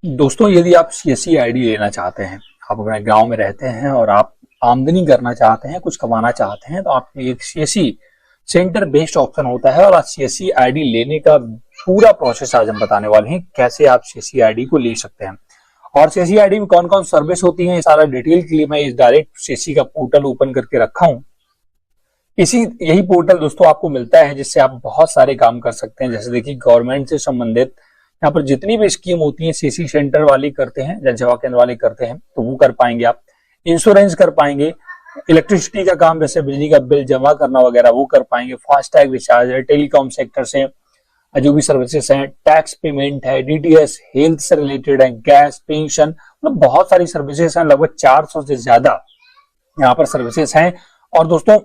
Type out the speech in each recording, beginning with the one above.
दोस्तों, यदि आप सीएससी आईडी लेना चाहते हैं, आप अपने गांव में रहते हैं और आप आमदनी करना चाहते हैं, कुछ कमाना चाहते हैं, तो आपके एक सीएससी सेंटर बेस्ड ऑप्शन होता है और आज सीएससी आईडी लेने का पूरा प्रोसेस आज हम बताने वाले हैं, कैसे आप सीएससी आईडी को ले सकते हैं और सीएससी आईडी में कौन कौन सर्विस होती है, सारा डिटेल के लिए मैं इस डायरेक्ट सीएससी का पोर्टल ओपन करके रखा हूं। यही पोर्टल दोस्तों आपको मिलता है जिससे आप बहुत सारे काम कर सकते हैं। जैसे देखिए, गवर्नमेंट से संबंधित यहाँ पर जितनी भी स्कीम होती है सीएससी सेंटर वाली करते हैं, जन सेवा केंद्र वाले करते हैं, तो वो कर पाएंगे आप। इंश्योरेंस कर पाएंगे, इलेक्ट्रिसिटी का काम जैसे बिजली का बिल जमा करना वगैरह वो कर पाएंगे, फास्टैग रिचार्ज है, टेलीकॉम सेक्टर से जो भी सर्विसेज हैं, टैक्स पेमेंट है, डीटीएस, हेल्थ से रिलेटेड है, गैस, पेंशन, मतलब बहुत सारी सर्विसेज हैं। लगभग 400 से ज्यादा यहाँ पर सर्विसेज हैं। और दोस्तों,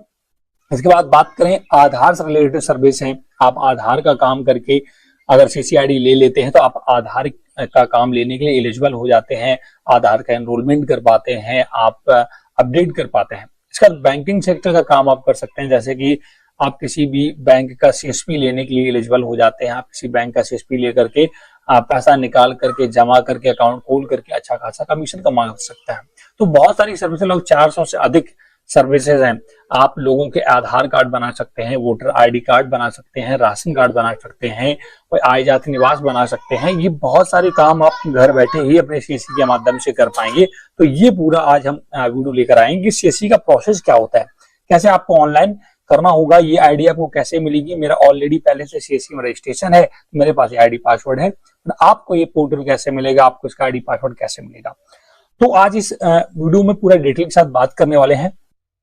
इसके बाद बात करें आधार से रिलेटेड सर्विस है। आप आधार का काम करके अगर सीएससी आईडी ले लेते हैं तो आप आधार का काम लेने के लिए एलिजिबल हो जाते हैं, आधार का एनरोलमेंट कर पाते हैं, आप अपडेट कर पाते हैं। इसका बैंकिंग सेक्टर का काम आप कर सकते हैं, जैसे कि आप किसी भी बैंक का सीएसपी लेने के लिए एलिजिबल हो जाते हैं। आप किसी बैंक का सीएसपी लेकर के आप पैसा निकाल करके जमा करके अकाउंट खोल करके अच्छा खासा कमीशन कमा सकते हैं। तो बहुत सारी सर्विसेज, लोग 400 से अधिक सर्विसेज हैं। आप लोगों के आधार कार्ड बना सकते हैं, वोटर आईडी कार्ड बना सकते हैं, राशन कार्ड बना सकते हैं, कोई आय जाति निवास बना सकते हैं। ये बहुत सारे काम आप घर बैठे ही अपने सीएससी के माध्यम से कर पाएंगे। तो ये पूरा आज हम वीडियो लेकर आएंगे। सीएससी का प्रोसेस क्या होता है, कैसे आपको ऑनलाइन करना होगा, ये आईडी आपको कैसे मिलेगी। मेरा ऑलरेडी पहले से सीएससी में रजिस्ट्रेशन है, मेरे पास ये आईडी पासवर्ड है। आपको ये पोर्टल कैसे मिलेगा, आपको इसका आईडी पासवर्ड कैसे मिलेगा, तो आज इस वीडियो में पूरा डिटेल के साथ बात करने वाले हैं।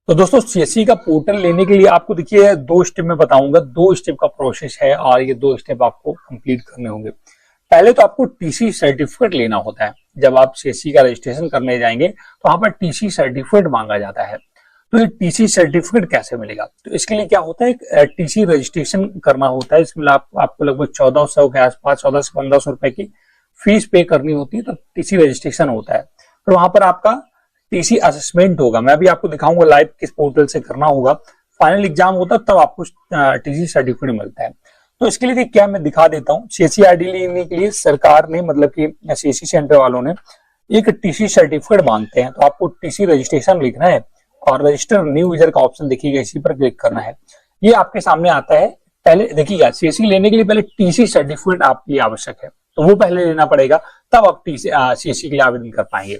तो दोस्तों, सीएससी का पोर्टल लेने के लिए आपको देखिए 2 स्टेप में बताऊंगा। 2 स्टेप का प्रोसेस है और ये 2 स्टेप आपको कंप्लीट करने होंगे। पहले तो आपको टीसी सर्टिफिकेट लेना होता है। जब आप सीएससी का रजिस्ट्रेशन करने जाएंगे तो वहां पर टीसी सर्टिफिकेट मांगा जाता है। तो ये टीसी सर्टिफिकेट कैसे मिलेगा, तो इसके लिए क्या होता है, टीसी रजिस्ट्रेशन करना होता है। इसमें आपको लगभग 1400 के आसपास, 1400 से 1500 रुपए की फीस पे करनी होती है। तो टीसी रजिस्ट्रेशन होता है, तो वहां पर आपका टीसी असेसमेंट होगा। मैं भी आपको दिखाऊंगा लाइव किस पोर्टल से करना होगा। फाइनल एग्जाम होता है तब आपको टीसी सर्टिफिकेट मिलता है। तो इसके लिए क्या मैं दिखा देता हूँ। सीएससी आईडी लेने के लिए सरकार ने, मतलब कि सीएससी सेंटर वालों ने एक टीसी सर्टिफिकेट मांगते हैं। तो आपको टीसी रजिस्ट्रेशन लिखना है और रजिस्टर न्यू यूजर का ऑप्शन देखिएगा, इसी पर क्लिक करना है। ये आपके सामने आता है। पहले देखिएगा, सीएससी लेने के लिए पहले टीसी सर्टिफिकेट आपके लिए आवश्यक है, तो वो पहले लेना पड़ेगा, तब आप सीएससी के लिए आवेदन कर पाएंगे।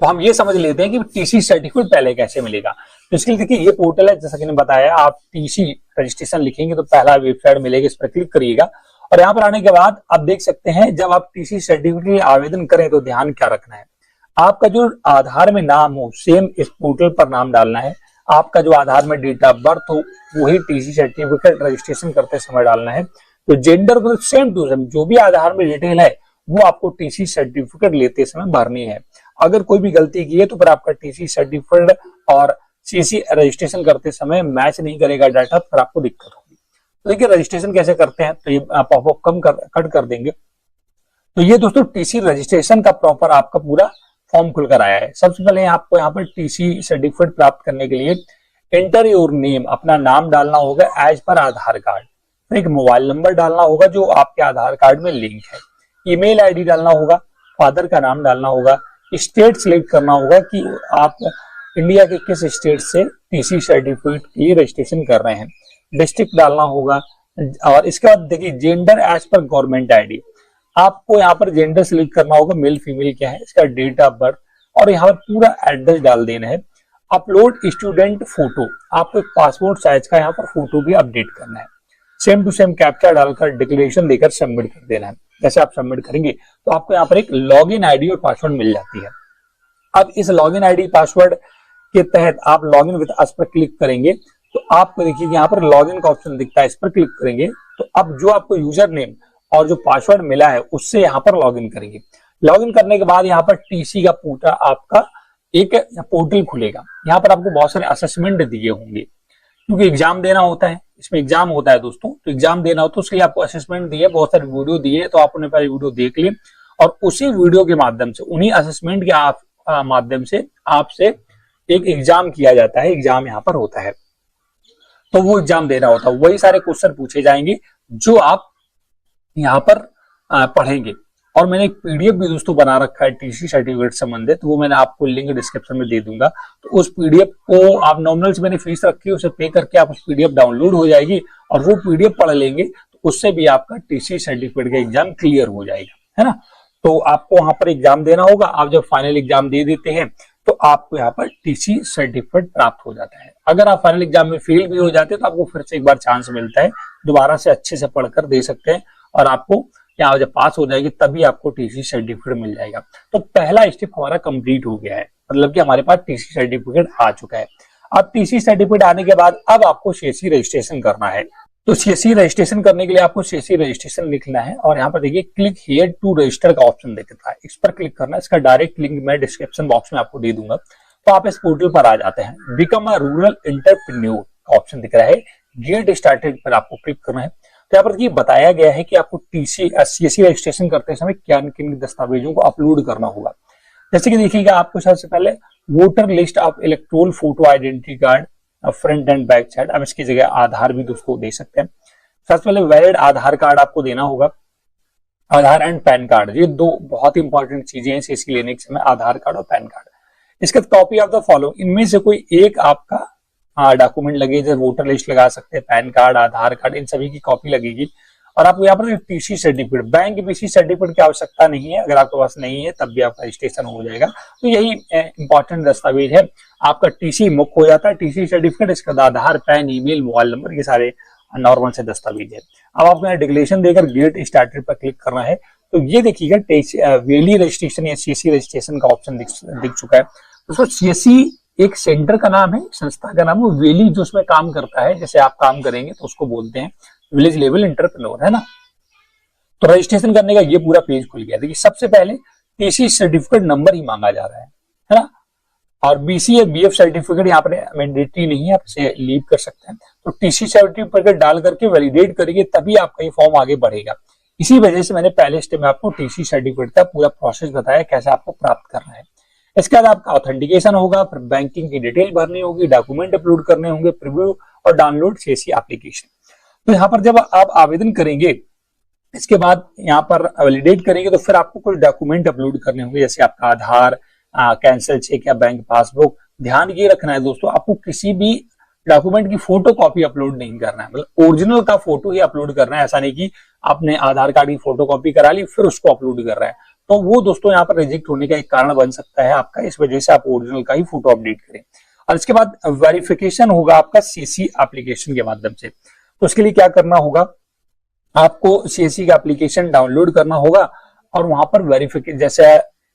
तो हम ये समझ लेते हैं कि टीसी सर्टिफिकेट पहले कैसे मिलेगा। तो इसके लिए देखिए, ये पोर्टल है, जैसा कि मैंने बताया। आप टीसी रजिस्ट्रेशन लिखेंगे तो पहला वेबसाइट मिलेगा, इस पर क्लिक करिएगा। और यहाँ पर आने के बाद आप देख सकते हैं, जब आप टीसी सर्टिफिकेट के लिए आवेदन करें तो ध्यान क्या रखना है, आपका जो आधार में नाम हो सेम इस पोर्टल पर नाम डालना है। आपका जो आधार में डेट ऑफ बर्थ हो वही टीसी सर्टिफिकेट रजिस्ट्रेशन करते समय डालना है। तो जेंडर को सेम टू सेम जो भी आधार में डिटेल है वो आपको टीसी सर्टिफिकेट लेते समय भरनी है। अगर कोई भी गलती की है तो फिर आपका टीसी सर्टिफिकेट और सीएससी रजिस्ट्रेशन करते समय मैच नहीं करेगा डाटा, फिर आपको दिक्कत होगी। तो देखिए, रजिस्ट्रेशन कैसे करते हैं, तो ये पॉपअप कट कर देंगे। तो ये दोस्तों टीसी रजिस्ट्रेशन का प्रॉपर आपका पूरा फॉर्म खुलकर आया है। सबसे पहले आपको यहाँ पर टीसी सर्टिफिकेट प्राप्त करने के लिए एंटर योर नेम, अपना नाम डालना होगा एज पर आधार कार्ड। फिर एक मोबाइल नंबर डालना होगा जो आपके आधार कार्ड में लिंक है। ईमेल आईडी डालना होगा, फादर का नाम डालना होगा, स्टेट सिलेक्ट करना होगा कि आप इंडिया के किस स्टेट से टीसी सर्टिफिकेट की रजिस्ट्रेशन कर रहे हैं, डिस्ट्रिक्ट डालना होगा। और इसके बाद देखिए, जेंडर एज पर गवर्नमेंट आईडी, आपको यहाँ पर जेंडर सिलेक्ट करना होगा, मेल फीमेल क्या है, इसका डेट ऑफ बर्थ, और यहाँ पर पूरा एड्रेस डाल देना है। अपलोड स्टूडेंट फोटो, आपको एक पासपोर्ट साइज का यहाँ पर फोटो भी अपडेट करना है। सेम टू सेम कैप्चा डालकर डिक्लेरेशन देकर सबमिट कर देना है। जैसे आप सबमिट करेंगे तो आपको यहाँ पर एक लॉगिन आईडी और पासवर्ड मिल जाती है। अब इस लॉगिन आईडी पासवर्ड के तहत आप लॉगिन विद अस पर क्लिक करेंगे तो आपको देखिए यहाँ पर लॉगिन का ऑप्शन दिखता है, इस पर क्लिक करेंगे तो अब जो आपको यूजर नेम और जो पासवर्ड मिला है उससे यहाँ पर लॉगिन करेंगे। लॉगिन करने के बाद यहाँ पर टीसी का पूरा आपका एक पोर्टल खुलेगा। यहाँ पर आपको बहुत सारे असेसमेंट दिए होंगे, क्योंकि एग्जाम देना होता है, इसमें एग्जाम होता है दोस्तों। तो एग्जाम देना हो तो उसके लिए आपको असेसमेंट दिए, बहुत सारे वीडियो दिए, तो आपने पहले वीडियो देख लिए और उसी वीडियो के माध्यम से, उन्हीं असेसमेंट के माध्यम से आपसे एक एग्जाम किया जाता है। एग्जाम यहाँ पर होता है, तो वो एग्जाम देना होता है। वही सारे क्वेश्चन पूछे जाएंगे जो आप यहाँ पर पढ़ेंगे। और मैंने एक पीडीएफ भी दोस्तों बना रखा है टीसी सर्टिफिकेट संबंधित, वो मैंने आपको लिंक डिस्क्रिप्शन में दे दूंगा। तो उस पीडीएफ को आप नॉमिनल से मैंने फीस रखी है, उसे पे करके आप उस पीडीएफ डाउनलोड हो जाएगी और वो पीडीएफ पढ़ लेंगे तो उससे भी आपका टीसी सर्टिफिकेट का एग्जाम क्लियर हो जाएगा, है ना। तो आपको वहां पर एग्जाम देना होगा, आप जब फाइनल एग्जाम दे देते हैं तो आपको यहाँ पर टीसी सर्टिफिकेट प्राप्त हो जाता है। अगर आप फाइनल एग्जाम में फेल भी हो जाते हैं तो आपको फिर से एक बार चांस मिलता है, दोबारा से अच्छे से पढ़कर दे सकते हैं और आपको यहाँ जब पास हो जाएगी तभी आपको टीसी सर्टिफिकेट मिल जाएगा। तो पहला स्टेप हमारा कंप्लीट हो गया है, मतलब कि हमारे पास टीसी सर्टिफिकेट आ चुका है। अब टीसी सर्टिफिकेट आने के बाद अब आपको सीएससी रजिस्ट्रेशन करना है। तो सीएससी रजिस्ट्रेशन करने के लिए आपको सीएससी रजिस्ट्रेशन लिखना है और यहाँ पर देखिए क्लिक हियर टू रजिस्टर का ऑप्शन दिखता है, इस पर क्लिक करना है। इसका डायरेक्ट लिंक मैं डिस्क्रिप्शन बॉक्स में आपको दे दूंगा। तो आप इस पोर्टल पर आ जाते हैं, बिकम अ रूरल एंटरप्रेन्योर का ऑप्शन दिख रहा है, गेट स्टार्टेड पर आपको क्लिक करना है। तो यहाँ पर देखिए बताया गया है कि आपको सीएससी रजिस्ट्रेशन करते समय किन किन दस्तावेजों को अपलोड करना होगा। जैसे कि देखिएगा आपको सबसे पहले voter list of electoral photo identity card front and back side, अब इसकी जगह आधार भी दोस्तों दे सकते हैं। सबसे पहले वैलिड आधार कार्ड आपको देना होगा, आधार एंड पैन कार्ड, ये दो बहुत इंपॉर्टेंट चीजें हैं सीएससी लेने के समय, आधार कार्ड और पैन कार्ड। इसके कॉपी ऑफ द फॉलोइंग, इनमें से कोई एक आपका डॉक्यूमेंट लगे, जैसे वोटर लिस्ट लगा सकते हैं, पैन कार्ड, आधार कार्ड, इन सभी की कॉपी लगेगी। और आपको यहाँ पर TC certificate, bank BC certificate की आवश्यकता नहीं है, अगर आपके पास नहीं है तब भी आपका रजिस्ट्रेशन हो जाएगा। तो यही इंपॉर्टेंट दस्तावेज है, आपका टीसी मुक्त हो जाता है, टीसी सर्टिफिकेट, इसके बाद आधार, पैन, ईमेल, मोबाइल नंबर, ये सारे नॉर्मल से दस्तावेज है। अब आपको यहाँ डिक्लेरेशन देकर गेट स्टार्टेड पर क्लिक करना है। तो ये देखिएगा वेली रजिस्ट्रेशन या सीएससी रजिस्ट्रेशन का ऑप्शन दिख चुका है। दोस्तों सीएससी एक सेंटर का नाम है, संस्था का नाम है, वेली जो उसमें काम करता है, जैसे आप काम करेंगे तो उसको बोलते हैं विलेज लेवल एंटरप्रेन्योर, है ना। तो रजिस्ट्रेशन करने का ये पूरा पेज खुल गया। देखिए सबसे पहले टीसी सर्टिफिकेट नंबर ही मांगा जा रहा है ना। और बीसी या बीएफ सर्टिफिकेट यहाँ पर मैंडेटरी नहीं है, आप इसे लीव कर सकते हैं। तो टीसी सर्टिफिकेट डाल करके वैलिडेट करेंगे तभी आपका ये फॉर्म आगे बढ़ेगा। इसी वजह से मैंने पहले स्टेप में आपको टीसी सर्टिफिकेट का पूरा प्रोसेस बताया कैसे आपको प्राप्त करना है। इसके बाद आपका ऑथेंटिकेशन होगा, फिर बैंकिंग की डिटेल भरनी होगी, डॉक्यूमेंट अपलोड करने होंगे, प्रीव्यू और डाउनलोड सीएससी एप्लीकेशन। तो यहाँ पर जब आप आवेदन करेंगे, इसके बाद यहाँ पर वैलिडेट करेंगे तो फिर आपको कुछ डॉक्यूमेंट अपलोड करने होंगे, जैसे आपका आधार, कैंसिल चेक या बैंक पासबुक। ध्यान ये रखना है दोस्तों, आपको किसी भी डॉक्यूमेंट की फोटो कॉपी अपलोड नहीं करना है, मतलब ओरिजिनल का फोटो ही अपलोड करना है। ऐसा नहीं कि आपने आधार कार्ड की फोटो कॉपी करा ली फिर उसको अपलोड कर रहा है, तो वो दोस्तों यहाँ पर रिजेक्ट होने का एक कारण बन सकता है आपका। इस वजह से आप ओरिजिनल का ही फोटो अपडेट करें। और इसके बाद वेरिफिकेशन होगा आपका सीएससी एप्लीकेशन के माध्यम से। तो उसके लिए क्या करना होगा, आपको सीएससी का एप्लीकेशन डाउनलोड करना होगा और वहां पर वेरिफिकेशन, जैसे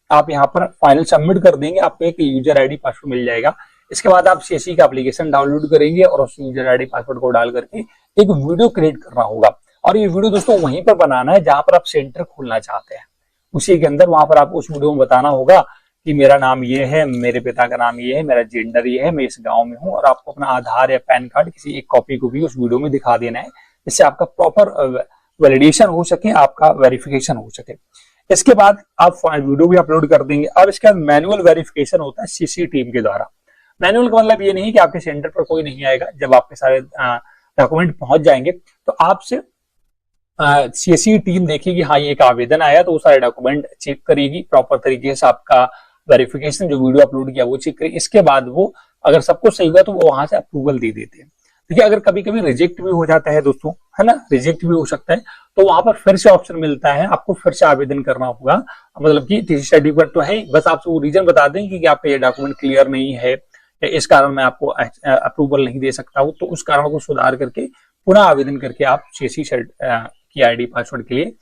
आप यहाँ पर फाइनल सबमिट कर देंगे, आपको एक यूजर आईडी पासवर्ड मिल जाएगा। इसके बाद आप सीएससी का एप्लीकेशन डाउनलोड करेंगे और उस यूजर आईडी पासवर्ड को डाल करके एक वीडियो क्रिएट करना होगा। और ये वीडियो दोस्तों वहीं पर बनाना है जहां पर आप सेंटर खोलना चाहते हैं, उसी के अंदर वहां पर आप उस वीडियो में बताना होगा कि मेरा नाम ये है, मेरे पिता का नाम ये है, मेरा जेंडर ये है, मैं इस गांव में हूँ। और आपको अपना आधार या पैन कार्ड किसी एक कॉपी को भी उस वीडियो में दिखा देना है, जिससे आपका प्रॉपर वैलिडेशन हो सके, आपका वेरिफिकेशन हो सके। इसके बाद आप वीडियो भी अपलोड कर देंगे। अब इसके बाद मैनुअल वेरिफिकेशन होता है सीएससी टीम के द्वारा। मैनुअल का मतलब ये नहीं कि आपके सेंटर पर कोई नहीं आएगा, जब आपके सारे डॉक्यूमेंट पहुंच जाएंगे तो आपसे सीएससी टीम देखेगी, हाँ ये एक आवेदन आया, तो वो सारे डॉक्यूमेंट चेक करेगी, प्रॉपर तरीके से आपका वेरिफिकेशन जो वीडियो अपलोड किया वो चेक करेगी। इसके बाद वो अगर सबको सही हुआ तो वो वहां से अप्रूवल दे देते हैं। देखिए अगर कभी कभी रिजेक्ट भी हो जाता है दोस्तों, है ना, रिजेक्ट भी हो सकता है, तो वहां पर फिर से ऑप्शन मिलता है, आपको फिर से आवेदन करना होगा। मतलब कि टीसी सर्टिफिकेट तो है, बस आपसे वो रीजन बता दें कि आपका ये डॉक्यूमेंट क्लियर नहीं है या इस कारण मैं आपको अप्रूवल नहीं दे सकता हूँ, तो उस कारण को सुधार करके पुनः आवेदन करके आप सीएससी की आईडी पासवर्ड के लिए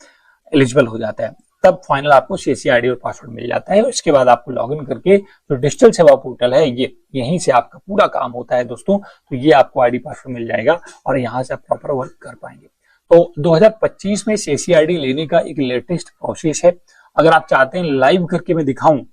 एलिजिबल हो जाता है। तब फाइनल आपको सीएससी आईडी और पासवर्ड मिल जाता है। इसके बाद आपको लॉगिन करके जो डिजिटल सेवा पोर्टल है ये यहीं से आपका पूरा काम होता है दोस्तों। तो ये आपको आईडी पासवर्ड मिल जाएगा और यहाँ से आप प्रॉपर वर्क कर पाएंगे। तो 2025 में सीएससी आईडी लेने का एक लेटेस्ट प्रोसेस है। अगर आप चाहते हैं लाइव करके मैं दिखाऊं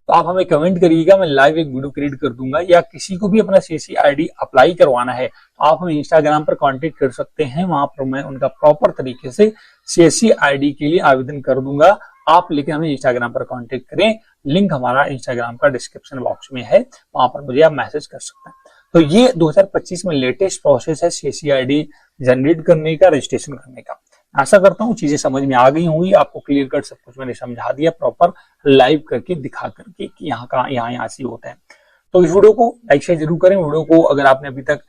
तो आप हमें कमेंट करिएगा, मैं लाइव एक वीडियो क्रिएट कर दूंगा। या किसी को भी अपना सीएससी आईडी अप्लाई करवाना है तो आप हमें इंस्टाग्राम पर कांटेक्ट कर सकते हैं, वहां पर मैं उनका प्रॉपर तरीके से सीएससी आईडी के लिए आवेदन कर दूंगा। आप लेकिन हमें इंस्टाग्राम पर कांटेक्ट करें, लिंक हमारा इंस्टाग्राम का डिस्क्रिप्शन बॉक्स में है, वहां पर मुझे आप मैसेज कर सकते हैं। तो ये 2025 में लेटेस्ट प्रोसेस है सीएससी आईडी जनरेट करने का, रजिस्ट्रेशन करने का। आशा करता हूँ चीजें समझ में आ गई होंगी, आपको क्लियर कट सब कुछ मैंने समझा दिया प्रॉपर लाइव करके दिखा करके कि यहाँ से होता है। तो इस वीडियो को लाइक शेयर जरूर करें। वीडियो को अगर आपने अभी तक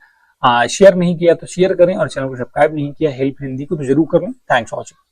शेयर नहीं किया तो शेयर करें और चैनल को सब्सक्राइब नहीं किया हेल्प हिंदी को तो जरूर करें। Thanks for watching.